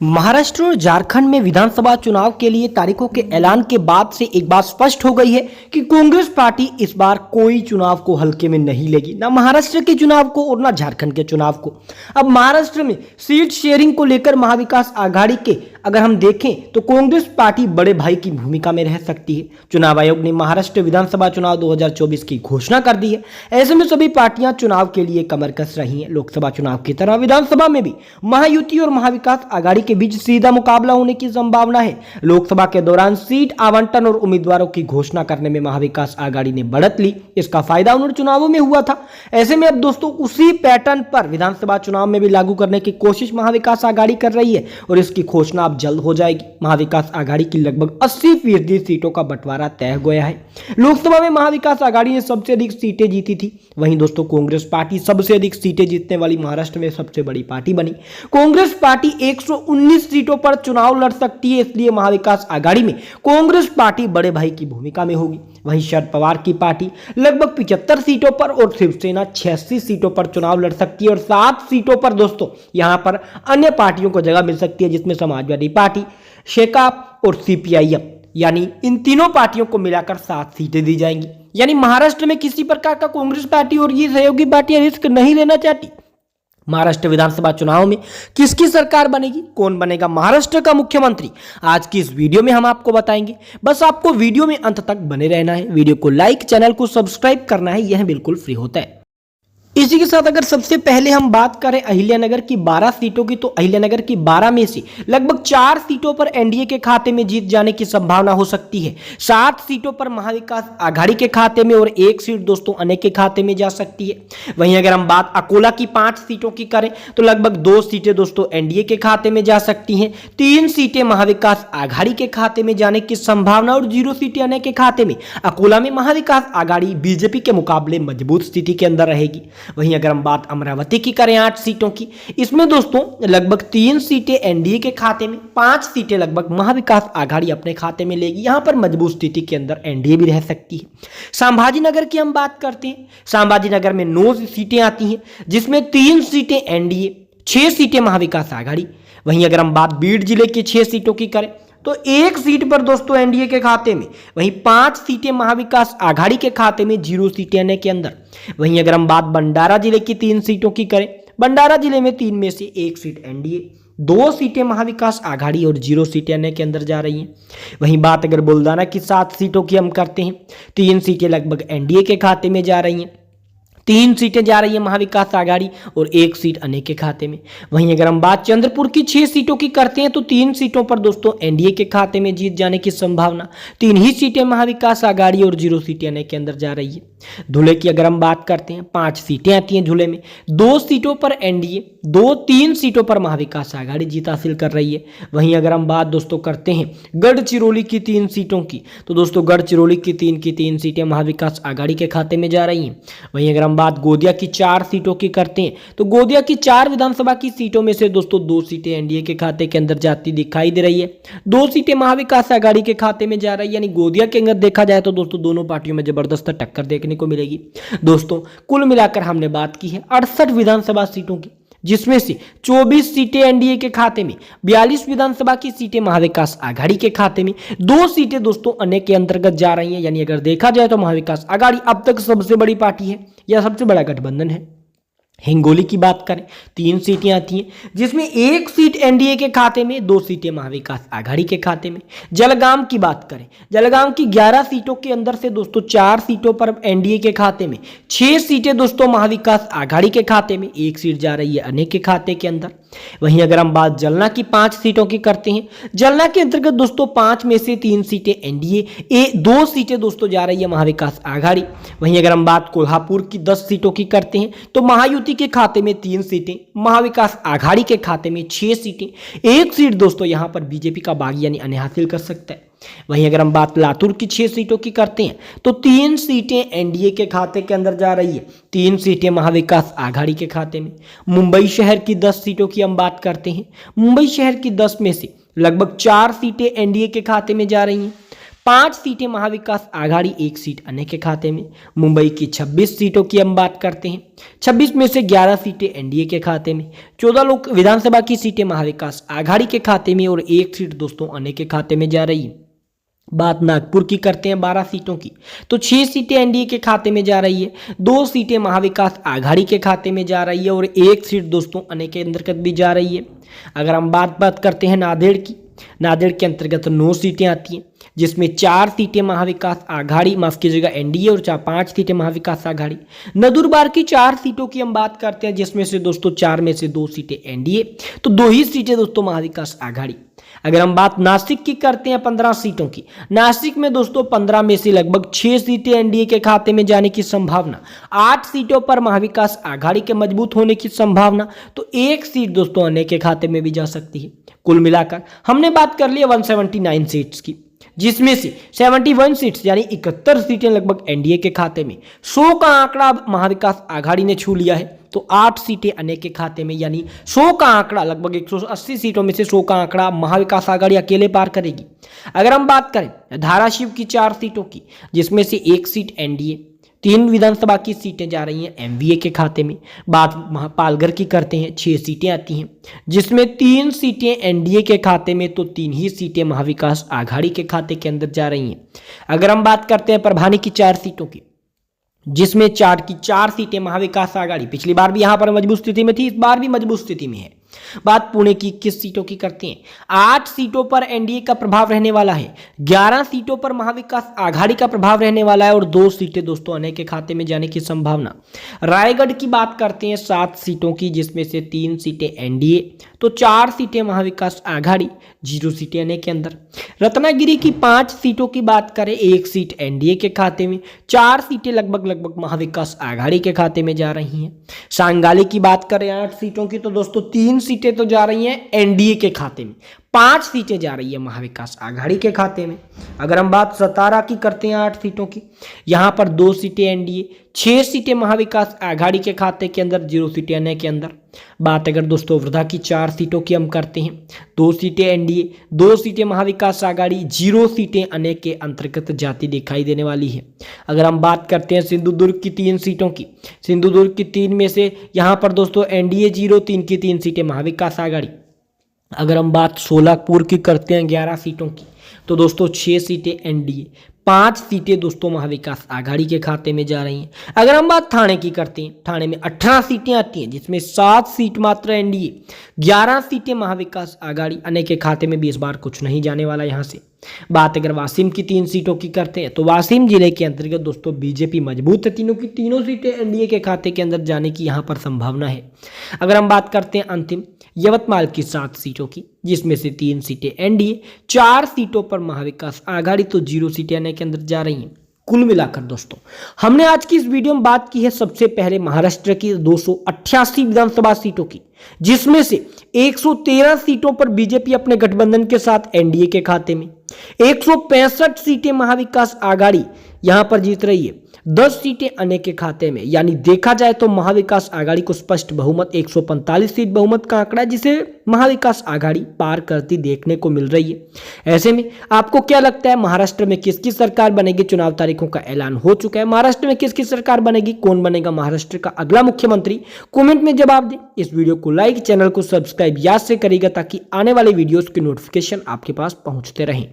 महाराष्ट्र और झारखंड में विधानसभा चुनाव के लिए तारीखों के ऐलान के बाद से एक बात स्पष्ट हो गई है कि कांग्रेस पार्टी इस बार कोई चुनाव को हल्के में नहीं लेगी, ना महाराष्ट्र के चुनाव को और ना झारखंड के चुनाव को। अब महाराष्ट्र में सीट शेयरिंग को लेकर महाविकास आघाड़ी के अगर हम देखें तो कांग्रेस पार्टी बड़े भाई की भूमिका में रह सकती है। चुनाव आयोग ने महाराष्ट्र विधानसभा चुनाव 2024 की घोषणा कर दी है। ऐसे में सभी पार्टियां चुनाव के लिए कमर कस रही हैं। लोकसभा चुनाव की तरह विधानसभा में भी महायुति और महाविकास आघाड़ी के बीच सीधा मुकाबला होने की संभावना है। लोकसभा के दौरान सीट आवंटन और उम्मीदवारों की घोषणा करने में महाविकास आघाड़ी ने बढ़त ली। इसका फायदा उन चुनावों में हुआ था। ऐसे में अब दोस्तों उसी पैटर्न पर विधानसभा चुनाव में भी लागू करने की कोशिश महाविकास आघाड़ी कर रही है और इसकी घोषणा अब जल्द हो जाएगी। महाविकास आघाड़ी की लगभग 80% सीटों का बंटवारा तय हो गया है। लोकसभा में महाविकास आघाड़ी ने सबसे अधिक सीटें जीती थी। वहीं दोस्तों कांग्रेस पार्टी सबसे अधिक सीटें जीतने वाली महाराष्ट्र में सबसे बड़ी पार्टी बनी। कांग्रेस पार्टी 119 सीटों पर चुनाव लड़ सकती है, इसलिए महाविकास आघाड़ी में कांग्रेस पार्टी बड़े भाई की भूमिका में होगी। वहीं शरद पवार की पार्टी लगभग 75 सीटों पर और शिवसेना 86 सीटों पर चुनाव लड़ सकती है और 7 सीटों पर दोस्तों यहां पर अन्य पार्टियों को जगह मिल सकती है, जिसमें समाजवादी पार्टी, शेकाप और सीपीआईएम, यानी इन तीनों पार्टियों को मिलाकर 7 सीटें दी जाएंगी। यानी महाराष्ट्र में किसी प्रकार का कांग्रेस पार्टी और ये सहयोगी पार्टियां रिस्क नहीं लेना चाहती। महाराष्ट्र विधानसभा चुनाव में किसकी सरकार बनेगी, कौन बनेगा महाराष्ट्र का मुख्यमंत्री, आज की इस वीडियो में हम आपको बताएंगे। बस आपको वीडियो में अंत तक बने रहना है। वीडियो को लाइक, चैनल को सब्सक्राइब करना है, यह बिल्कुल फ्री होता है। इसी के साथ अगर सबसे पहले हम बात करें अहिल्यानगर की 12 सीटों की, तो अहिल्यानगर की 12 में से लगभग 4 सीटों पर एनडीए के खाते में जीत जाने की संभावना हो सकती है। 7 सीटों पर महाविकास आघाड़ी के खाते में और 1 सीट दोस्तों अन्य के खाते में जा सकती है। वहीं अगर हम बात अकोला की 5 सीटों की करें तो लगभग 2 सीटें दोस्तों एनडीए के खाते में जा सकती हैं, 3 सीटें महाविकास आघाड़ी के खाते में जाने की संभावना और 0 सीटें अन्य के खाते में। अकोला में महाविकास आघाड़ी बीजेपी के मुकाबले मजबूत स्थिति के अंदर रहेगी। वहीं अगर हम बात अमरावती की करें 8 सीटों की, इसमें दोस्तों लगभग 3 सीटें एनडीए के खाते में, 5 सीटें लगभग महाविकास आघाड़ी अपने खाते में लेगी। यहां पर मजबूत स्थिति के अंदर एनडीए भी रह सकती है। संभाजी नगर की हम बात करते हैं। संभाजी नगर में 9 सीटें आती हैं, जिसमें 3 सीटें एनडीए, 6 सीटें महाविकास आघाड़ी। वहीं अगर हम बात बीड जिले की 6 सीटों की करें तो 1 सीट पर दोस्तों एनडीए के खाते में, वहीं 5 सीटें महाविकास आघाड़ी के खाते में, 0 सीटें अन्य के अंदर। वहीं अगर हम बात भंडारा जिले की 3 सीटों की करें, भंडारा जिले में 3 में से 1 सीट एनडीए, 2 सीटें महाविकास आघाड़ी और 0 सीटें अन्य के अंदर जा रही हैं। वहीं बात अगर बुल्डाना की 7 सीटों की हम करते हैं, 3 सीटें लगभग एनडीए के खाते में जा रही हैं, 3 सीटें जा रही है महाविकास आघाड़ी और 1 सीट अन्य के खाते में। वहीं अगर हम बात चंद्रपुर की 6 सीटों की करते हैं तो 3 सीटों पर दोस्तों एनडीए के खाते में जीत जाने की संभावना, 3 ही सीटें महाविकास आघाड़ी और 0 सीटें अन्य के अंदर जा रही है। धुले की अगर हम बात करते हैं, 5 सीटें आती हैं धुले में, 2 सीटों पर एनडीए, 3 सीटों पर महाविकास आघाड़ी जीत हासिल कर रही है। वहीं अगर हम बात दोस्तों करते हैं गढ़चिरौली की 3 सीटों की, तो दोस्तों गढ़चिरौली की 3 सीटें महाविकास आघाड़ी के खाते में जा रही हैं। वहीं अगर हम बात गोदिया की 4 सीटों की करते हैं तो गोदिया की 4 विधानसभा की सीटों में से दोस्तों 2 सीटें एनडीए के खाते के अंदर जाती दिखाई दे रही है, 2 सीटें महाविकास आघाड़ी के खाते में जा रही है। यानी गोदिया के अंदर देखा जाए तो दोस्तों दोनों पार्टियों में जबरदस्त टक्कर देखने को मिलेगी। दोस्तों कुल मिलाकर हमने बात की है 68 विधानसभा सीटों की, जिसमें से 24 सीटें एनडीए के खाते में, 42 विधानसभा की सीटें महाविकास आघाड़ी के खाते में, 2 सीटें दोस्तों अन्य के अंतर्गत जा रही हैं। यानी अगर देखा जाए तो महाविकास आघाड़ी अब तक सबसे बड़ी पार्टी है या सबसे बड़ा गठबंधन है। हिंगोली की बात करें, 3 सीटें आती हैं, जिसमें 1 सीट एनडीए के खाते में, 2 सीटें महाविकास आघाड़ी के खाते में। जलगांव की बात करें, जलगांव की 11 सीटों के अंदर से दोस्तों 4 सीटों पर एनडीए के खाते में, 6 सीटें दोस्तों महाविकास आघाड़ी के खाते में, 1 सीट जा रही है अन्य के खाते के अंदर। वहीं अगर हम बात जलना की 5 सीटों की करते हैं, जलना के अंतर्गत दोस्तों 5 में से 3 सीटें एनडीए, 2 सीटें दोस्तों जा रही है महाविकास आघाड़ी। वहीं अगर हम बात कोल्हापुर की 10 सीटों की करते हैं तो महायुति के खाते में 3 सीटें, महाविकास आघाड़ी के खाते में 6 सीटें, 1 सीट दोस्तों यहां पर बीजेपी का बागी यानी अन्य हासिल कर सकता है। वहीं अगर हम बात लातूर की 6 सीटों की करते हैं तो 3 सीटें एनडीए के खाते के अंदर जा रही है, 3 सीटें महाविकास आघाड़ी के खाते में। मुंबई शहर की 10 सीटों की हम बात करते हैं, मुंबई शहर की 10 में से लगभग 4 सीटें एनडीए के खाते में जा रही हैं, 5 सीटें महाविकास आघाड़ी, 1 सीट अन्य के खाते में। मुंबई की 26 सीटों की हम बात करते हैं, 26 में से 11 सीटें एनडीए के खाते में, 14 लोग विधानसभा की सीटें महाविकास आघाड़ी के खाते में और 1 सीट दोस्तों अन्य के खाते में जा रही है। बात नागपुर की करते हैं 12 सीटों की, तो 6 सीटें एनडीए के खाते में जा रही है, 2 सीटें महाविकास आघाड़ी के खाते में जा रही है और 1 सीट दोस्तों अन्य के अंतर्गत भी जा रही है। अगर हम बात करते हैं नांदेड़ की, नांदेड़ के अंतर्गत 9 सीटें आती हैं, जिसमें 4 सीटें महाविकास आघाड़ी, माफ कीजिएगा एनडीए, और 5 सीटें महाविकास आघाड़ी। नंदुरबार की 4 सीटों की हम बात करते हैं, जिसमें से दोस्तों 4 में से 2 सीटें एनडीए, तो 2 ही सीटें दोस्तों महाविकास आघाड़ी। अगर हम बात नासिक की करते हैं 15 सीटों की, नासिक में दोस्तों 15 में से लगभग 6 सीटें एनडीए के खाते में जाने की संभावना, 8 सीटों पर महाविकास आघाड़ी के मजबूत होने की संभावना, तो 1 सीट दोस्तों अन्य के खाते में भी जा सकती है। कुल मिलाकर हमने बात कर ली 179 सीट्स की, जिसमें से 71 सीट्स यानी 71 सीटें लगभग एनडीए के खाते में, 100 का आंकड़ा महाविकास आघाड़ी ने छू लिया है, तो 8 सीटें अन्य के खाते में, यानी 100 का आंकड़ा, लगभग 180 सीटों में से 100 का आंकड़ा महाविकास आघाड़ी अकेले पार करेगी। अगर हम बात करें धाराशिव की 4 सीटों की, जिसमें से 1 सीट एनडीए, 3 विधानसभा की सीटें जा रही हैं एमवीए के खाते में। बात पालघर की करते हैं, 6 सीटें आती हैं, जिसमें 3 सीटें एनडीए के खाते में, तो 3 ही सीटें महाविकास आघाड़ी के खाते के अंदर जा रही हैं। अगर हम बात करते हैं परभानी की 4 सीटों की, जिसमें 4 सीटें महाविकास आघाड़ी, पिछली बार भी यहां पर मजबूत स्थिति में थी, इस बार भी मजबूत स्थिति में है। बात पुणे की 21 सीटों की करते हैं, 8 सीटों पर एनडीए का प्रभाव रहने वाला है, 11 सीटों पर महाविकास आघाड़ी का प्रभाव रहने वाला है और 2 सीटें दोस्तों अन्य के खाते में जाने की संभावना। रायगढ़ की बात करते हैं 7 सीटों की, जिसमें से 3 सीटें एनडीए, तो 4 सीटें महाविकास आघाड़ी, 0 सीटें अन्य के अंदर। रत्नागिरी की 5 सीटों की बात करें, 1 सीट एनडीए के खाते में, 4 सीटें लगभग महाविकास आघाड़ी के खाते में जा रही हैं। सांगाली की बात करें 8 सीटों की, तो दोस्तों 3 सीटें तो जा रही हैं एनडीए के खाते में, 5 सीटें जा रही है महाविकास आघाड़ी के खाते में। अगर हम बात सतारा की करते हैं 8 सीटों की, यहां पर 2 सीटें एनडीए, 6 सीटें महाविकास आघाड़ी के खाते के अंदर, 0 सीटें अन्य के अंदर। बात अगर दोस्तों वर्धा की 4 सीटों की हम करते हैं, 2 सीटें एनडीए, 2 सीटें महाविकास आघाड़ी, 0 सीटें अन्य के अंतर्गत जाती दिखाई देने वाली है। अगर हम बात करते हैं सिंधुदुर्ग की 3 सीटों की, सिंधुदुर्ग की 3 में से यहां पर दोस्तों एनडीए 0, 3 की 3 सीटें महाविकास आघाड़ी। अगर हम बात सोलापुर की करते हैं 11 सीटों की, तो दोस्तों 6 सीटें एनडीए, 5 सीटें दोस्तों महाविकास आघाड़ी के खाते में जा रही हैं। अगर हम बात थाने की करते हैं, थाने में 18 सीटें आती हैं, जिसमें 7 सीट मात्र एनडीए, 11 सीटें महाविकास आघाड़ी, अन्य के खाते में भी इस बार कुछ नहीं जाने वाला यहां से। बात अगर वासिम की 3 सीटों की करते हैं, तो वासिम जिले के अंतर्गत दोस्तों बीजेपी मजबूत है, तीनों की तीनों सीटें एनडीए के खाते के अंदर जाने की यहां पर संभावना है। अगर हम बात करते हैं अंतिम यवतमाल की 7 सीटों की, जिसमें से 3 सीटें एनडीए, 4 सीटों पर महाविकास आघाड़ी, तो 0 सीटें अन्य के अंदर जा रही हैं। कुल मिलाकर दोस्तों हमने आज की इस वीडियो में बात की है सबसे पहले महाराष्ट्र की 288 विधानसभा सीटों की, जिसमें से 113 सीटों पर बीजेपी अपने गठबंधन के साथ एनडीए के खाते में, 165 सीटें महाविकास आघाड़ी यहां पर जीत रही है, 10 सीटें अन्य के खाते में। यानी देखा जाए तो महाविकास आघाड़ी को स्पष्ट बहुमत, 145 सीट बहुमत का आंकड़ा, जिसे महाविकास आघाड़ी पार करती देखने को मिल रही है। ऐसे में आपको क्या लगता है, महाराष्ट्र में किसकी सरकार बनेगी? चुनाव तारीखों का ऐलान हो चुका है, महाराष्ट्र में किसकी सरकार बनेगी, कौन बनेगा महाराष्ट्र का अगला मुख्यमंत्री? कमेंट में जवाब दें। इस वीडियो को लाइक, चैनल को सब्सक्राइब याद से करिएगा, ताकि आने वाले वीडियोस की नोटिफिकेशन आपके पास पहुंचते रहें।